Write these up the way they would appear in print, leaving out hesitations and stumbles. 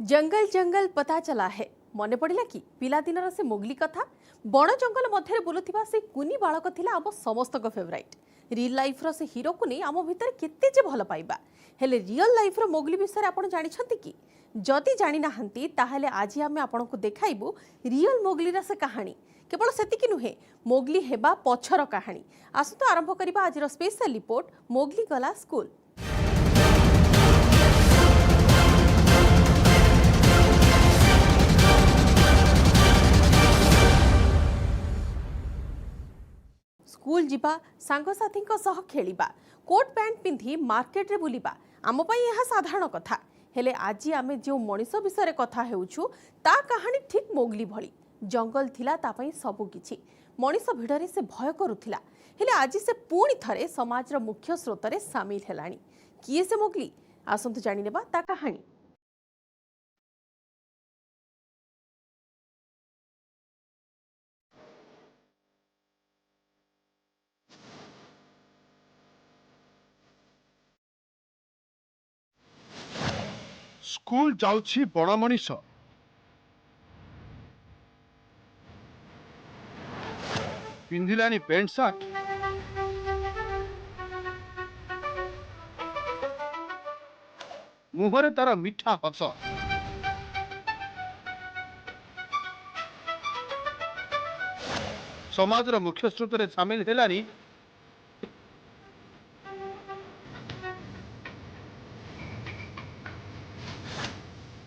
जंगल जंगल पता चला है मन पड़ा कि पिलादिनर से मोगली कथा बण जंगल मध्य बुलुवा से कुनी बालक थिला आम समस्त फेवराइट रियल लाइफ रो से हीरो को नहीं आम भितर केते जे भल पाइबा हेले रियल लाइफ रो मोगली विषय आपण जानिछंती कि जदि जानि नाहंती ताहेले आज आमे आपनको देखाइबु रियल मोगली से कहानी केवल सेतिकी नुहे मोगली हेबा पछर कहानी आसु आरंभ करिबा आज स्पेशल रिपोर्ट मोगली गला स्कूल। स्कूल जीवा सांगसाथी सह खेलिबा कोट पैंट पिंधि मार्केट रे बुलिबा आम पई यह साधारण कथा हेले आज आमे जो मनीष विषय कथा हेउछु ता कहानी ठीक मोगली भली जंगल थिला ता पई सबु किछि मनीष भिड़रे से भय करुथिला हेले आज से पुणी थरे समाज रो मुख्य स्रोत रे शामिल हेलानी किए से मोगली आसंतु जानि नेबा ता कहानी। स्कूल जाउछि बड़ मनीष पिंधिलानी पेंट सार्ट मुहरे तार मिठा हस समाज मुख्य स्रोत रे सामिल हेलानी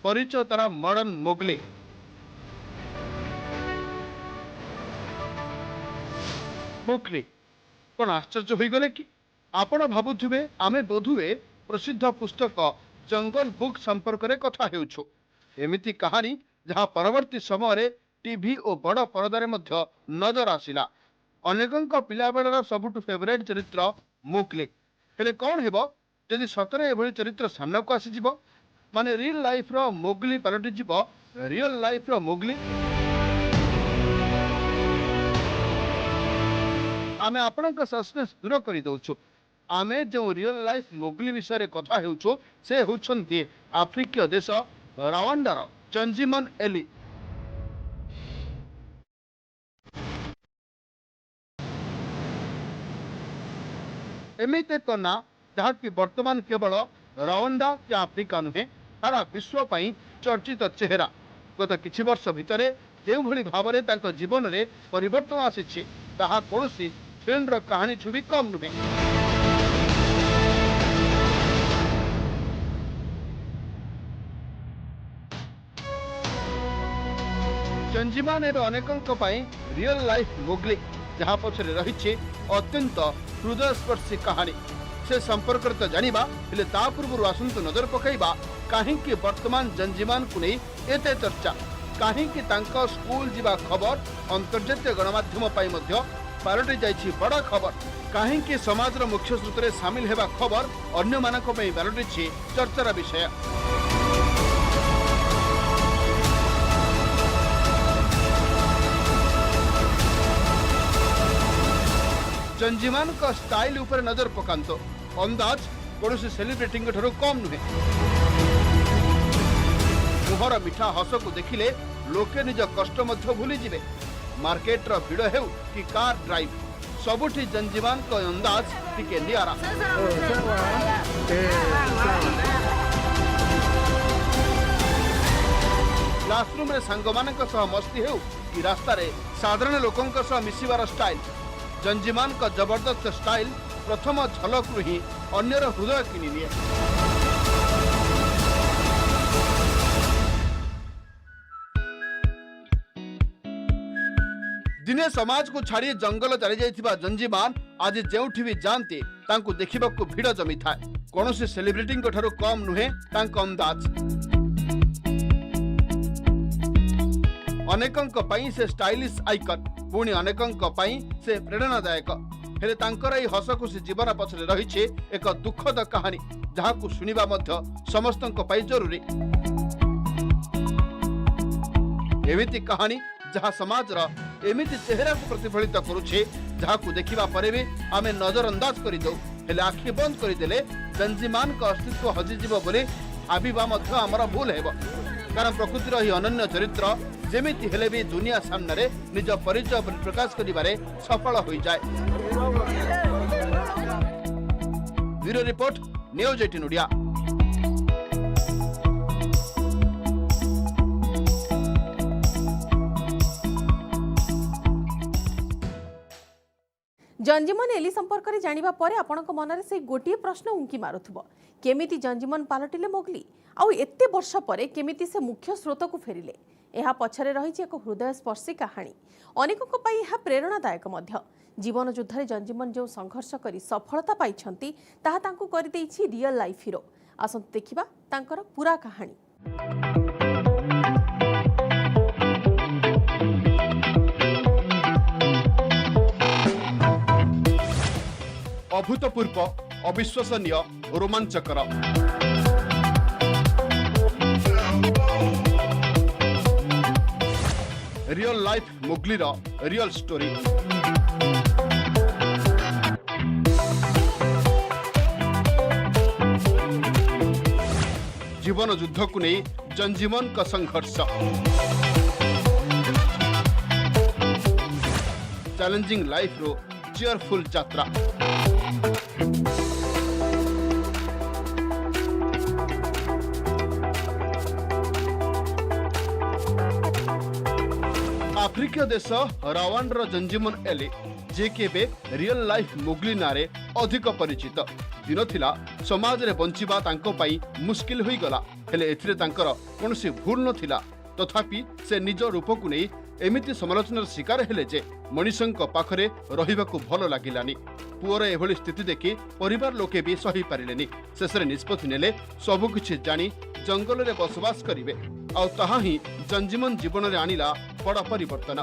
परिचय तारा मॉडर्न मोगली मोगली कौन आश्चर्य हो गले कि आपण भावुवे आमे बोधुए प्रसिद्ध पुस्तक जंगल बुक संपर्क रे कथा हेउछु एमिति कहानी जहाँ परवर्ती समय टीवी और बड़ परदारे मध्य नजर आसिला अनेकंक पिला बेलर सबुठु फेवरेट चरित्र मोगली हेले कौन हेबो यदि सतरे एभली चरित्र सामना को आसी जिवो माने रियल लाइफ रो मोगली पलटि जीव रियल लाइफ रो मोगली आमे आपनका सस्पेंस दूर करि दउछु आमे जो रियल लाइफ मोगली विषय कथा हेउछु से होछन्ती आफ्रिकीय देश रवांडार चंजिमन एली एमिते तो ना जहाँ की वर्तमान केवल रवांडा के आफ्रिका नुहे सारा विश्व पई चर्चित चेहरा गत किछि वर्ष भितरे जो भली भाव में जीवन में परिवर्तन आसी कौन फिल्म कहानी छुबी कम नुहे। चंजिमान एवं अनेकों रियल लाइफ मोगली जहाँ पछरे रही अत्यंत हृदयस्पर्शी कहानी से संपर्क तो जानिबा हेले ता पूर्व आसंतु नजर पकाइबा कहीं वर्तमान जंजीमान को नहीं एते चर्चा कहीं स्कूल जीवा खबर अंतर्जातीय गणमाध्यम पालटि जाइछि बड़ा खबर कहीं समाज मुख्य स्रोत रे सामिल हेबा खबर अन्य मानक पालटि चर्चार विषय। जंजीमान का स्टाइल ऊपर नजर पकांतो अंदाज कौन सेलिब्रिटी ठारू कम नुहे मुहर मिठा हस को देखिले लोके निज कष्ट मध्य भूली जिवे मार्केट रो भिड़ हेउ कि कार ड्राइव सबुठी जंजीमान को अंदाज टिके नियारा क्लासरूम रे सांग मानक सह मस्ती हेउ कि रास्ता रे साधारण लोकंक सह मिसिबार स्टाइल जंजीमान का जबरदस्त स्टाइल प्रथम झलक रु ही अन्यर हृदय किनी निए। दिने समाज को छाड़ी जंगल चली जाइथिबा जंजीमान आज जेउठी भी जानते तांको देखिबाकू भिड़ जमी थाए कौन सेलिब्रिटी ठारू कम नुहे तांको अंदाज अनेकंक पई से स्टाइलिश आइकन पुणी अनेकंक पई से प्रेरणादायक हेले तांकर एई हसखुशी जीवन पछरे रही एक दुखद कहानी जहाँ को सुनिबा मध्य समस्तंक पई जरूरी एमिति कहानी जहाँ समाज एमिति चेहरा को प्रतिफलित करुछे जहाँ को देखिबा परे भी आमे नजरअंदाज करि दउ हेले आखि बंद करि देले जंजीमान का अस्तित्व हजिजिबो बोली भाबिबा मध्य आमर भूल हेबो। कारण प्रकृतिर ही अनन्य चरित्र जेमिति हेले भी दुनिया सामने निज परिचय प्रकाश करिबारे सफल हो जाए। Bureau report, news 18 Odia. जंजीमन एली संपर्क में जानिबा परे आपणक मनरे से गोटे प्रश्न उंकी मारुथबो, केमिति जंजीमन पालटिले मोगली आउ एते वर्ष परे केमिति से मुख्य स्रोत को फेरिले। एहा पछरे रहिछि एक हृदयस्पर्शी कहानी, अनेकक पई एहा प्रेरणादायक मध्य। जीवन युद्धरे जंजीमन जो संघर्ष करी सफलता पाइछंती ताहा तांकु करि दैछि रियल लाइफ हीरो। आसंतु देखिबा तांकर पूरा कहानी। अभूतपूर्व, अविश्वसनीय, रोमांचकर। रियल लाइफ मोगलीर रियल स्टोरी। जीवन युद्ध को नहीं जंजीमन का संघर्ष, चैलेंजिंग लाइफ रो चीयरफुल यात्रा। आफ्रिकीय देश रवांडार जंजीमन एली जे केबे रियल लाइफ मोगली नारे अधिक परिचित। दिन थिला समाज रे बंचिबा तांको पाई मुश्किल होई गला, हेले एथिरे तांकर कोनसी भूल नथिला। तथापि से निज रूप को नहीं एमिति समालोचनार शिकार हेले जे मनीषंक पाखरे रहिबाकू भल लागिलानी। पुअर एभली स्थिति देखि परिवार लोके भी सही पारिलेनी। शेषरे निष्पत्ति नेले सबु किछि जानी जंगल रे बसवास करिवे, आ ताहा ही जंजीमन जीवन रे आनिला बड़ परिवर्तन।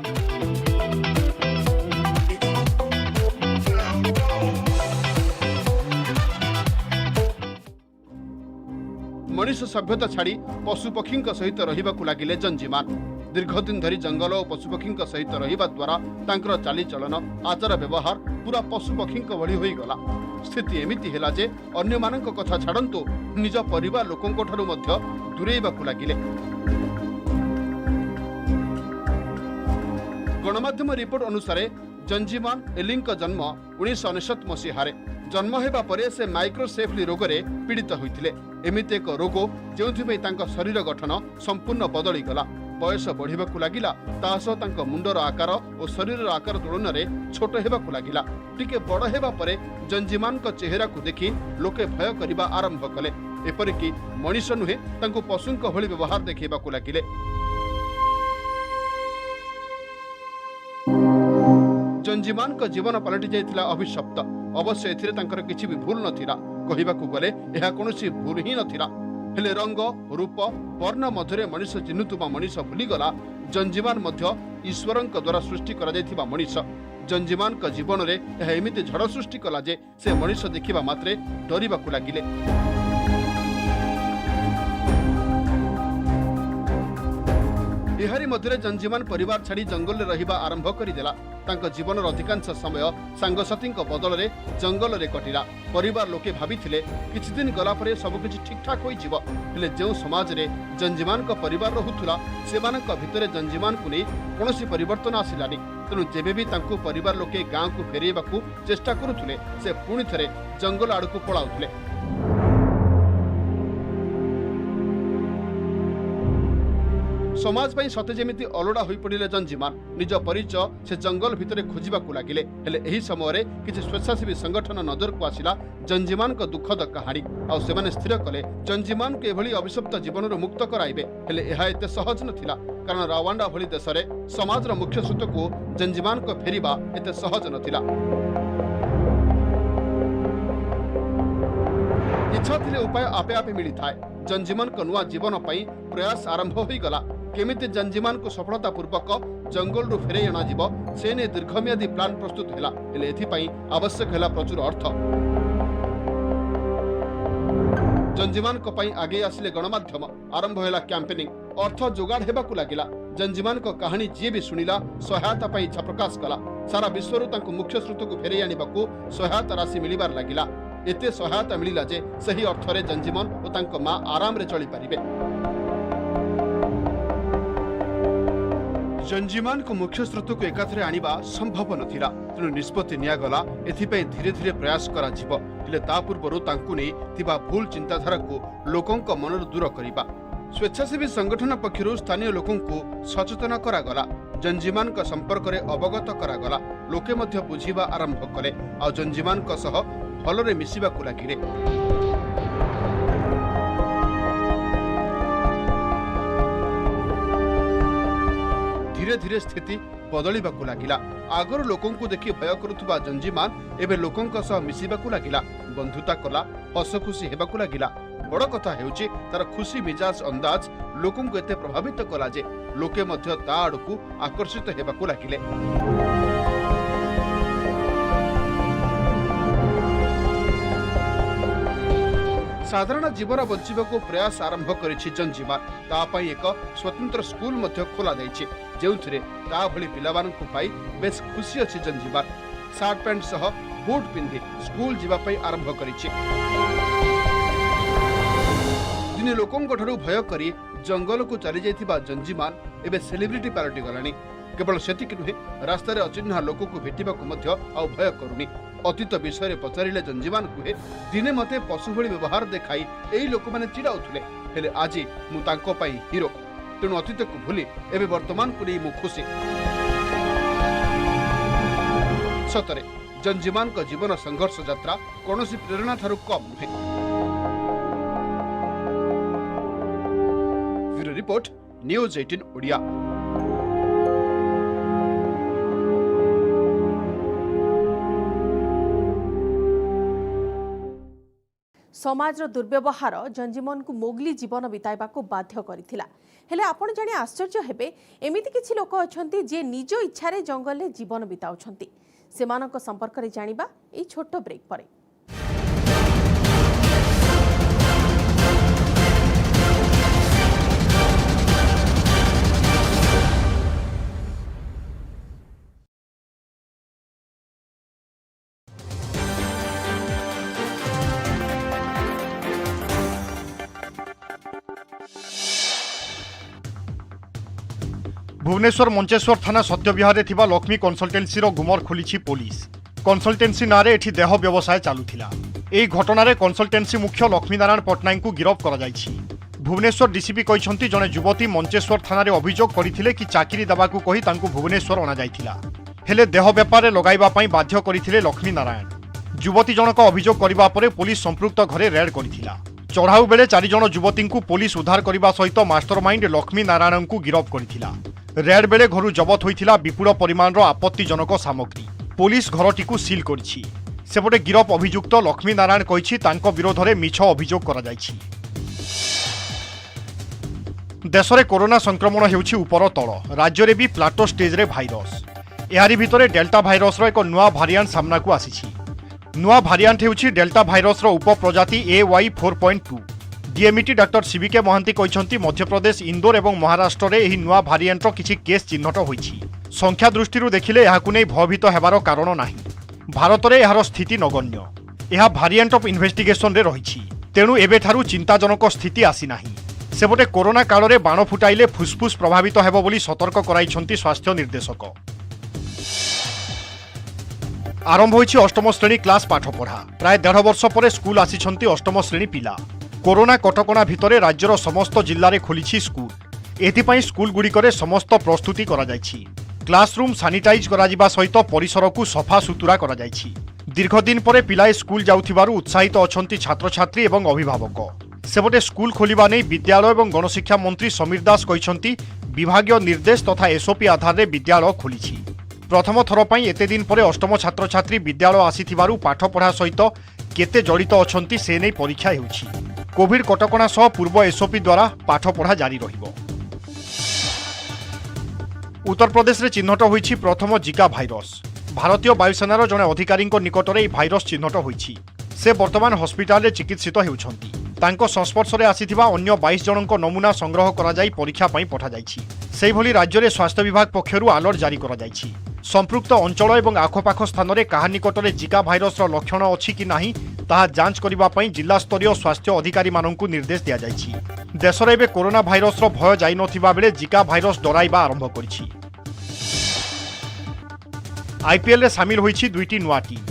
मनीष सभ्यता छाड़ी पशुपक्षी सहित रहिबाकू लागिले जंजीमान। दीर्घ दिन धरी जंगल और पशुपक्षी सहित रहिबा द्वारा तांकर चालीचलन, आचार व्यवहार पूरा पशुपक्षी भली होई गला। स्थिति एमिति हेला जे अन्य मानक कथा छाड़ंतु निज परिवार लोकंक ठारू मध्य दूरेइबाकू लागिले। गणमाध्यम रिपोर्ट अनुसार जंजीमान एलिंक जन्म 1969 मसीहारे। जन्म हेबा परे से माइक्रोसेफली रोगरे पीड़ित होइथिले। एमिति एक रोग जेउथिबे तांका शरीर गठन संपूर्ण बदली गला। बयस बढ़िबाकू लागिला, तासो तांका मुंडर आकार और शरीर आकार तुलन में छोट हेबाकू लागिला। टिके बड़ हेबा परे जंजीमान का चेहरा को देखि लोके भय करिबा आरंभ कले। एपरिकी मनीष नुहे तांको पशुंक भली व्यवहार देखिबाकू लागिले। जंजीमान का जीवन पलटि जाइथिला अभिशप्त। अवश्य एथिरे तांकर किछि भी भूल नथिला, कहिबाकू गले एहा कोनोसी भूल ही नथिला। हेले रंग, रूप, वर्ण मध्यरे मनीष चिन्हुतुबा मनीष भूलीगला जंजीमान मध्य ईश्वरंक द्वारा सृष्टि करा जाइथिबा मनीष। जंजीमान का जीवन रे एहा एमिति झड़ सृष्टि कला जे से मनीष देखिबा मात्रे डरिबाकू लागिले। एहारी मध्यरे जंजीमान परिवार छाड़ी जंगल रहिबा आरंभ करिदेला। तांको जीवन अधिकांश समय सांगसाथी बदल रे जंगल रे कटिला। परिवार लोके भाबिथिले किछि दिन गला परे सब किछि ठीक ठाक होई जिवो, हेले जेउ समाज रे जंजीमान को परिवार रहुथुला सेमानक भितरे जंजीमान को नै कोनोसी परिवर्तन आसिलानी। तेणु जेबे भी तांको परिवार लोके गाँ को फेरेबाकू चेष्टा करुथुले से पुणी थरे जंगल आड़कू पळाउथुले। समाज पई सते जेमिति अलड़ा होई पड़िले जंजीमान। निज परिचय से जंगल भितरे खोजिबाकू लागिले। हेले एही समय रे किछि स्वेच्छासेवी संगठन नजर को आसिला जंजीमान को दुखद कहानी। आ सेमाने स्थिर कले जंजीमान के एभली अभिशप्त जीवन मुक्त कराइबे। हेले एहा एते सहज नथिला, कारण रवांडा भली देश रे समाज रो मुख्य स्रोत को जंजीमान को फेरिबा एते सहज नथिला। इच्छा थिले उपाय आपे आपे मिली थाए। जंजीमान को नुआ जीवन पई प्रयास आरंभ होई गला। केमिति जंजीमान को सफलता पूर्वक जंगल रु फेरे अणा जीव से ने दीर्घमियादी प्लान प्रस्तुत हैला। हेले एथि पई आवश्यक हैला प्रचुर अर्थ। जंजीमान को पई आगे आसिले गणमाध्यम। आरंभ हैला कैंपेनिंग। अर्थ जोगाड़ हेबाकू लागिला। जंजीमान को कहानी जी भी सुनिला सहायता पई इच्छा प्रकाश कला। सारा विश्व रु तांको मुख्य स्रोत को फेरे आनिबाकू सहायता राशि मिलिबार लागिला। एते सहायता मिलिला जे सही अर्थ रे जंजीमान और तांको मां आराम रे चली पारिबे। जंजीमान को मुख्य स्रोत को एकाथरे आनिबा संभव नथिला तेणु निष्पत्ति नियागला एथिपई धीरे धीरे प्रयास करा जिवो हेले ता पूर्वरु तांकु नै थिबा भूल चिंताधारा को लोकंक मनरु दूर करिबा स्वेच्छासेवी संगठन पक्षरु स्थानीय लोकंकु सचेतन करागला जंजीमान का संपर्क रे अवगत करागला लोके मध्य बुझिबा आरंभ कले आ जंजीमान का सह भलरे मिसिबा को लागिले धीरे धीरे स्थिति बदलिबाकु लागिला आगर लोकंकु देखि भय करुथुबा जंजीमान एबे लोकंक सह मिसिबाकु लागिला बंधुता कला हस खुशी हेबाकु लागिला बड़ कथा हेउची तार खुशी मिजाज अंदाज लोकंकु एते प्रभावित कला जे लोके मध्य ता आडकु आकर्षित हेबाकु लागिले साधारण जीवन बंचिबाकु प्रयास आरंभ करिछि जंजीमान ता पई एक स्वतंत्र स्कूल मध्य खोला दैछि जेउथिरे ता भली पिलावानकु पाई बेस खुशी अछि जंजीमान शर्ट पैंट सह बूट पिंधि स्कूल जीवा पई आरंभ करिछि दिने लोकंक ठारू भय करी जंगल को चली जाइथिबा जंजीमान एबे सेलिब्रिटी पार्टी गलानी केवल सेतिक नुहे रास्ता रे अचिन्हा लोक को भेटिबाकु मध्य आ भय करूनी अतीत विषय पचारिले जंजीमान कुहे दिने मते पशु भली व्यवहार देखाई एई लोक माने चिड़ाउथुले हेले आजी मु तांको पई हीरो तेणु अतीत को भूली एबे वर्तमान को नहीं मु खुशी सतरे जंजीमान का जीवन संघर्ष यात्रा कौनसी प्रेरणा थारु कम नुहे ब्यूरो रिपोर्ट न्यूज 18 ओडिया समाज दुर्व्यवहार जंजीमन को मोगली जीवन बिताइबा को बाध्य करिथिला हेले आपण जाने आश्चर्य हेबे एमिति किछि लोक अछंती जे निज इच्छा रे जंगल रे जीवन बिताउछंती सेमानक संपर्क रे जानिबा ए छोट ब्रेक परे भुवनेश्वर मंचेश्वर थाना सत्यविहार थिबा लक्ष्मी कन्सल्टेंसी रो गुमर खोली पुलिस कन्सल्टेंसी नारे एठी देह व्यवसाय चालुथिला एई घटनारे कन्सल्टेंसी मुख्य लक्ष्मीनारायण पट्टनायक को गिरफ करा जायछि भुवनेश्वर डीसीपी कहिसंती जने युवती मंचेश्वर थानारे अभियोग करिथिले कि चाकरी दबाकू कहि तांकू भुवनेश्वर अना जायथिला हेले देह व्यापार लगाइबा पई बाध्य करिथिले लक्ष्मीनारायण युवती जनक अभियोग करिबा परे पुलिस संपृक्त घरे रेड करिथिला चढ़ाऊ बेले 4 जण युवती को पुलिस उद्धार करने सहित मास्टरमाइंड लक्ष्मीनारायण को गिरफ करिथिला रेड बेले घरु जबत होइथिला विपुल परिमाणर आपत्तिजनक सामग्री पुलिस घरटी को सील करिछि सेपटे गिरफ अभियुक्त लक्ष्मीनारायण कहिछि तांको विरोध में मिछ अभियोग करा जायछि देश में कोरोना संक्रमण हेउछि उपर तल राज्य में भी प्लाटो स्टेज रे भाइरस एहारी भितरे डेल्टा भाइरस एक नुआ भारिएंट सामना को आसीछि नुआ भारिएंट हेउछि डेल्टा भाइरस उपप्रजाति AY4.2 DMET doctor CBK Mahanty कहिसंती मध्यप्रदेश इंदौर और महाराष्ट्र में यह नुआ भारिएंटर किछि केस चिन्हट होइछि संख्या दृष्टि देखिले याकु नै भयभीत हेबार कारण नाही भारत में यार स्थिति नगण्य यह भारिएंट ऑफ इन्वेस्टिगेशन रे रहिछि तेणु एबेठारु चिंताजनक स्थिति आसी नाही सेपटे कोरोना काल में बाण फुटाइले फुसफुस प्रभावित हेब बोली सतर्क कराइछंती स्वास्थ्य निर्देशक आरंभ होइछि अष्टम श्रेणी क्लास पाठपढ़ा प्राय 1.5 वर्ष पर स्कूल आसिछंती अष्टम श्रेणी पिला कोरोना कटकणा भितरे राज्यर समस्त जिल्ला रे खोलिछि स्कूल एथिपाई स्कूल गुड़िकरे समस्त प्रस्तुति करा जायछि क्लासरूम सानिटाइज करा जिबा सहित परिसर को सफा सुतुरा करा जायछि दीर्घदिन पर पिलाए स्कूल जाउथिबारु उत्साहित अछंती छात्र छात्री एवं अभिभावक सेपटे स्कूल खोलिबा नै विद्यालय एवं गणशिक्षा मंत्री समीर दास कहिसंती विभागीय निर्देश तथा एसओपी आधार रे विद्यालय खोलिछि प्रथम थर पई एते दिन पर अष्टम छात्र छात्री विद्यालय आसिथिबारु पाठपढ़ा सहित केते जड़ित अछंती से नै परीक्षा हेउछि कोविड कटकणा सह पूर्व एसओपी द्वारा पाठपढ़ा जारी रहिबो उत्तर प्रदेश रे चिन्हट होइछि प्रथम जिका भाइरस भारतीय वायुसेनार जणे अधिकारी निकट में भाइरस चिन्हट होइछि से वर्तमान हस्पिटाल रे चिकित्सित हेउछंती तांको संस्पर्श रे आसिथिबा अन्य 22 जनक नमूना संग्रह करा जाई परीक्षा पई पठा जाइछि सेहि भली राज्य रे स्वास्थ्य विभाग पक्षरु अलर्ट जारी करा जाइछि संपृक्त अंचल और आखपाख स्थान में क्या निकट में जिका भाइरस लक्षण अच्छी कि नहीं ताहा जांच करने जिला स्तरीय स्वास्थ्य अधिकारी माननकु निर्देश दिया जाइछि देश में एबे कोरोना भाइरस भय जाई नथिबा बेले जिका भाइरस डराइबा आरंभ करिछि आईपीएल रे सामिल होईछि दुईटी नुआ टीम।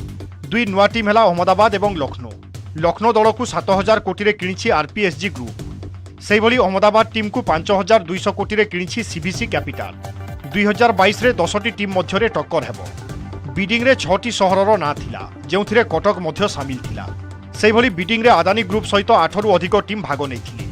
दुई नुआ टीम है अहमदाबाद और लखनऊ। लखनऊ दल को 7,000 कोटी रे किणिछि आरपीएसजी ग्रुप। से भली अहमदाबाद टीम को 5,200 कोटी रे किणिछि सीबीसी कैपिटाल। 2022 रे 10टी टीम मध्यरे टक्कर हेबो। बिडिंग रे 6टी सहरर ना थिला, जेउथिरे कटक मध्य सामिल थिला। से भली बिडिंग रे अदानी ग्रुप सहित 8 रु अधिक टीम भाग नैथिले।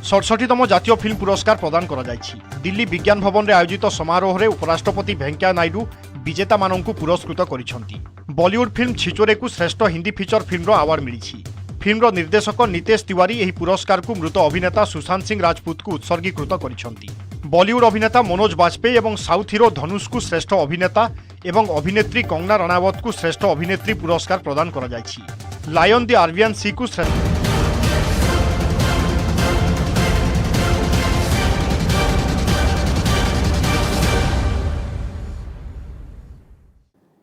67तम जातीय फिल्म पुरस्कार प्रदान करा जायछि। दिल्ली विज्ञान भवन रे आयोजित समारोह रे उपराष्ट्रपति वेंकैया नायडू विजेता मानंकु पुरस्कृत करिसंती। बॉलीवुड फिल्म छिचोरे को श्रेष्ठ हिंदी फीचर फिल्म रो अवार्ड मिलिछि। फिल्म निर्देशक नितेश तिवारी एही पुरस्कार को मृत अभिनेता सुशांत सिंह राजपूत को उत्सर्गीकृत करिसंती। बॉलीवुड अभिनेता मनोज बाजपेयी और साउथ हीरो धनुष को श्रेष्ठ अभिनेता एवं अभिनेत्री कंगना रणावत को श्रेष्ठ अभिनेत्री पुरस्कार प्रदान करा जायछि। लायन द अरेबियन सी को श्रेष्ठ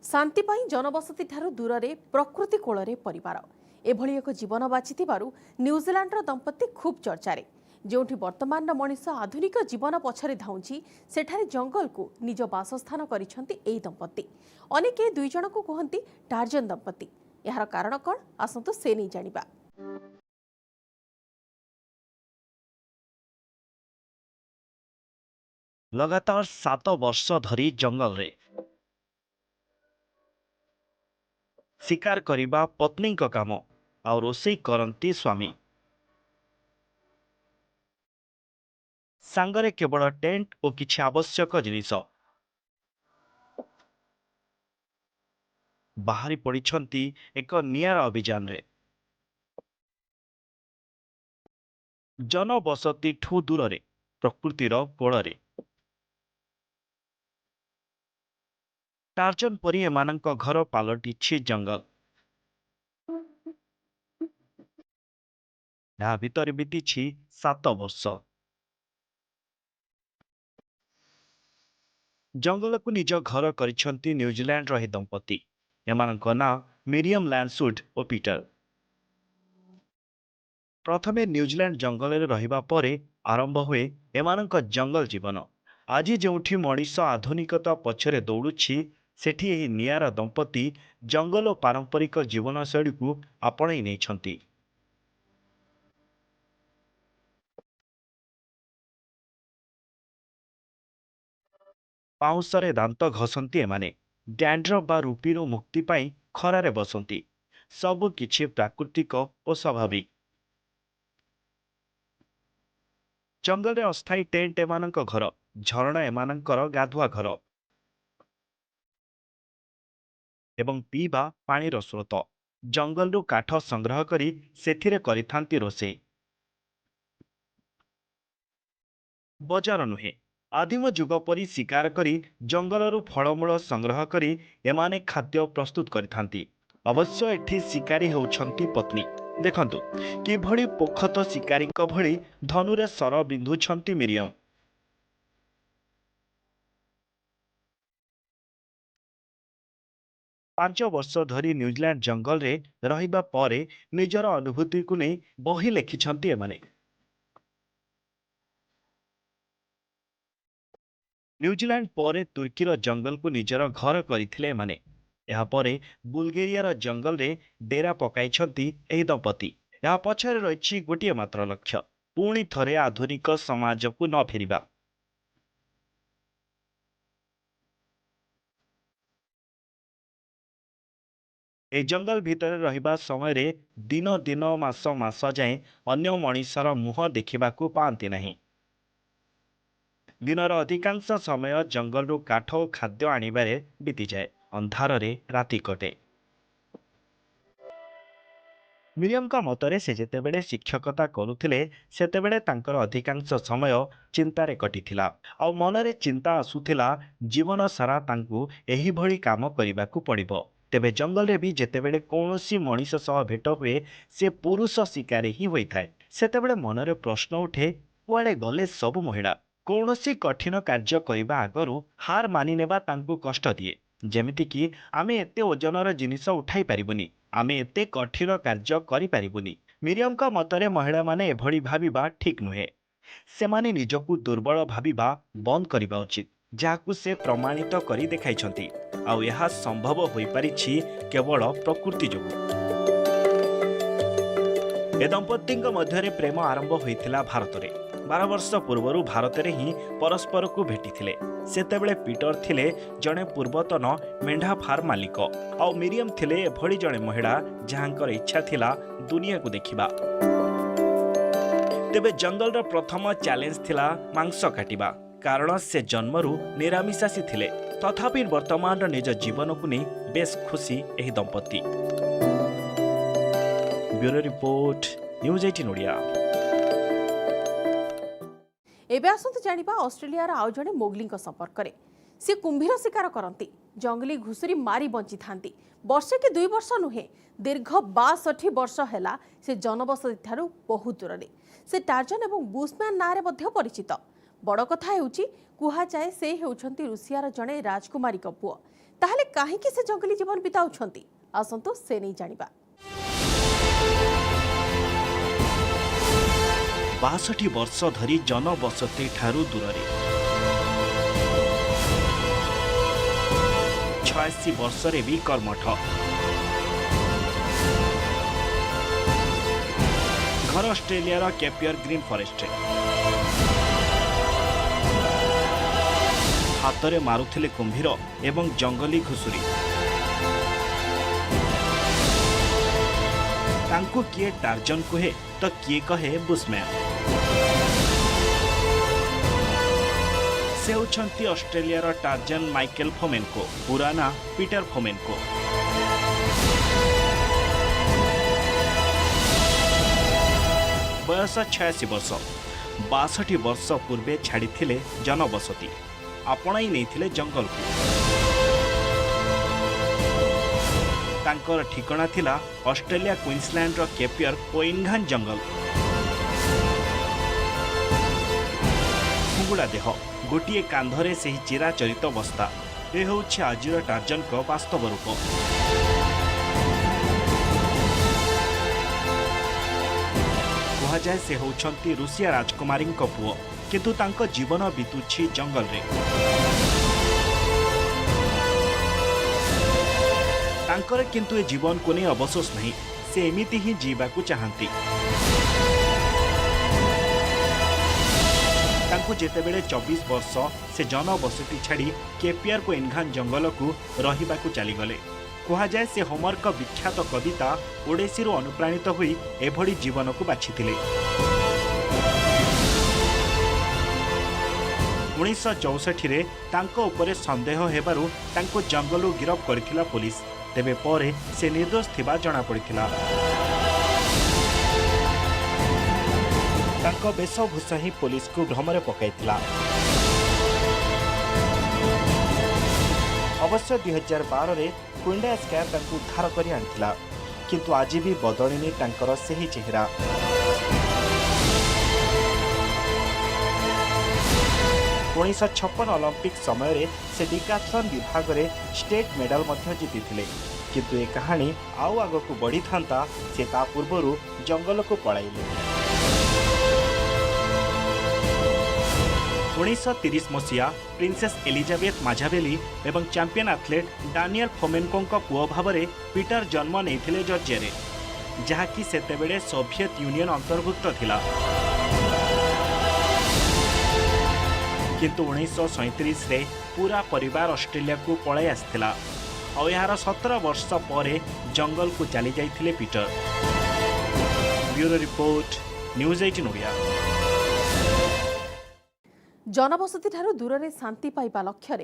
शांति पाई जनबसती ठारू दूर रे प्रकृति कोଳରେ परिवार एभली एक जीवन बाछिथिबारु न्यूजीलैंडर दंपति खूब चर्चारे। जोठी वर्तमान मनीष आधुनिक जीवन पछरे धाउछि सेठारे जंगल को निज बासस्थान करिसंती एई दंपति। अनेके दुई जन को कहंती टार्जन दंपति। यार कारण कोन आसंतु से नहीं जानिबा। लगातार 7 वर्ष धरी जंगल रे शिकार करिबा पत्नी का काम आ रोषेई करंती स्वामी। सांगरे केवल टेंट और किछि आवश्यक जिनिस। बाहरी पड़िछंती एक नियारा अभियान रे। जनबसती ठू दूर रे प्रकृतिर कोଳରେ टार्जन परी एमानंक घर पालटिछि जंगल। या भितर बीतीछि 7 वर्ष। जंगल को निज घर करिछंती न्यूजीलैंड रही दंपति। एमानंक ना मिरियम लैंडसुड और पीटर। प्रथमे न्यूजीलैंड जंगल रे रहिबा परे आरंभ हुए एमानंक जंगल जीवन। आज जोठी मनीष आधुनिकता पछरे दौड़ुछि सेठी एही नियारा दंपति जंगल और पारंपरिक जीवन शैली को आपणई नेछंती। पाउंसरे दांत घसंती एमाने। डैंड्रफ बा रूपीरो मुक्ति पाई खरारे बसंती। सब किछि प्राकृतिक और स्वाभाविक। जंगल रे अस्थायी टेंट एमानंक घर, झरणा एमानंकर गाधुआ घर एवं पीवा पानीर स्रोत। जंगल रु काठ संग्रह करी सेथिरे करिथांती रोषेई। बजार नुहे, आदिम जुग परी शिकार करी जंगल रु फलमूल संग्रह करी एमाने खाद्य प्रस्तुत करिथांती। अवश्य एठी शिकारी होउछंती पत्नी। देखंतु किभଳି पोखत शिकारीଙ୍କ भଳି धनुरे सर बिंधुछंती मिरियम। पांच वर्ष धरी न्यूजीलैंड जंगल रे रहिबा परे निजर अनुभूति को नहीं बही लेखिछंती एमाने। न्यूजीलैंड परे तुर्कीर जंगल को निजर घर करथिले एमाने। या परे बुल्गेरियार जंगल रे डेरा पकाइछंती एही दंपति। या पछरे रहिछि गोटिए मात्र लक्ष्य, पुणी थरे आधुनिक समाज को न फेरिबा। ए जंगल भितर रहिबा समय रे दिन दिन मास मास जाए अन्य मनीषर मुह देखिबाकू पाआंती नहीं। दिनर अधिकांश समय जंगल रु काठ और खाद्य आनिबारे बीती जाए। अंधार रे राति कटे। मिरियम का मतरे से जेतेबेले शिक्षकता करुथिले सेतेबेले तांकर अधिकांश समय चिंतारे कटिथिला। आ मनरे चिंता आसुथिला जीवन सारा तांकू एही भली काम करिबाकू पड़िबो। तेबे जंगल रे भी जेतेबेले कौनसी मनीष सह भेट हुए से पुरुष शिकारी ही होइथाय। सेतेबेले मनरे प्रश्न उठे कुआडे गले सब महिला। कौनसी कठिन कार्य करिबा आगरु हार मानि नेबा तांकू कष्ट दिए। जेमिति कि आमे एते ओजनर जिनिस उठाई पारिबुनी, आमे एते कठिन कार्य करि पारिबुनी। मिरियम का मतरे महिला माने एभली भाबिबा ठीक नुहे। सेमाने निजकू दुर्बल भाबिबा बंद करिबा उचित। ଯାହାକୁ ସେ ପ୍ରମାଣିତ କରି ଦେଖାଇଛନ୍ତି ଆଉ ଏହା ସମ୍ଭବ ହୋଇପାରିଛି କେବଳ ପ୍ରକୃତି ଯୋଗୁଁ। ଏ ଦମ୍ପତିଙ୍କ ମଧ୍ୟରେ ପ୍ରେମ ଆରମ୍ଭ ହୋଇଥିଲା ଭାରତରେ। 12 ବର୍ଷ ପୂର୍ବରୁ ଭାରତରେ ହିଁ ପରସ୍ପରକୁ ଭେଟିଥିଲେ। ସେତେବେଳେ ପିଟର ଥିଲେ ଜଣେ ପୂର୍ବତନ ମେଣ୍ଢା ଫାର୍ମ ମାଲିକ ଆଉ ମିରିୟମ ଥିଲେ ଏଭଳି ଜଣେ ମହିଳା ଯାହାଙ୍କର ଇଚ୍ଛା ଥିଲା ଦୁନିଆକୁ ଦେଖିବା। ତେବେ ଜଙ୍ଗଲର ପ୍ରଥମ ଚ୍ୟାଲେଞ୍ଜ ଥିଲା ମାଂସ କାଟିବା, କାରଣ ସେ ଜନ୍ମରୁ ନିରାମିଷାସୀ ଥିଲେ। ତଥାପି ବର୍ତ୍ତମାନର ନିଜ ଜୀବନକୁ ନେଇ ବେଶ୍ ଖୁସି ଏହି ଦମ୍ପତି। Bureau report, news 18 Odia. एबे आसतु जानिबा ऑस्ट्रेलिया आउ जड़े मोगली संपर्क सी कुंभीर शिकार करती जंगली घुसुरी मारी बंची थांती। वर्षे कि 2 वर्ष नुहे दीर्घ 62 वर्ष है से जनबसति ठारू बहुत दूर में से टार्जन और बुशमैन ना परिचित। बड़ कथा कुहाए से होउछंती रुषियार जड़े राजकुमारी पुओ। ताहले काहेकि से जंगली जीवन बिताउछंती आसतु से नहीं जानिबा। 62 वर्ष धरी जनबसति ठारू दूर 86 वर्षरे भी कर्मठ घर ऑस्ट्रेलिया कैपियर ग्रीन फॉरेस्ट हाथ में मारुथिले कुंभीर एवं जंगली घुसुरी। तांको किए टार्जन कहे तो किए कहे बुशमैन। से होछंती ऑस्ट्रेलिया टार्जन माइकेल फोमेनको, पुराना पीटर फोमेनको। बयस 86 वर्ष। 62 वर्ष पूर्वे छाड़ी जनबसति आपणाई नहीं जंगल को। तांकर ठिकाना थिला ऑस्ट्रेलिया क्वींसलैंड रो कैपियर कोइनघान जंगल। खुंगुड़ा देह गोटे कांधरे से चिराचरित बस्ता ए होउछि आजिर टार्जन को वास्तव रूप। कहुए से होउछंती रुषिया राजकुमारी पुओ, किंतु तांको जीवन बीतुछि जंगल रे। तांकर किंतु ए जीवन को नहीं अवसोस नहीं, से एमिति ही जीवाकू चाहती। तांको जेतेबेले 24 वर्ष से जनबसति छाड़ी कैपियर को इनघान जंगल को रहिबाकू चलीगले। कहुए से होमर का विख्यात कविता ओडेसी अनुप्राणित हुई एभली जीवन को बाछिथिले। 1964 रे तांको उपरे संदेह हेबारु तांको जंगलू गिरफ करथिला पुलिस। तेबे परे से निर्दोष थिबा जणा पड़िथिला। तांको वेशभूषा ही पुलिस को भ्रमरे पकाइथिला। अवश्य 2012 रे क्विंडा स्कैर तांको उद्धार करी आनिथिला, किंतु आज भी बदलिनी तांकर सही चेहरा। उन्नीस 56 ओलंपिक समय रे से डिकाथलन विभाग रे स्टेट मेडल मध्य जीतिथिले, किंतु ए कहानी आउ आगको बढ़ी थांता से ता पूर्वरु जंगल को पळाइले। 1930 मसीहा प्रिंसेस एलिजाबेथ माझावेली एवं चैंपियन एथलेट डानियल फोमेनको पुओ भाव में पीटर जन्म नहीं जर्जिया रे, जहाँकि सेतेबेले सोवियत यूनियन अंतर्भुक्त थिला। किंतु 1937 रे पूरा परिवार ऑस्ट्रेलिया को पळाई आसिथिला और यार 17 वर्ष पर जंगल को चली जाइथिले Peter. Bureau report, news 18 Odia. जनबसति ठारू दूर में शांति पाइबा लक्ष्य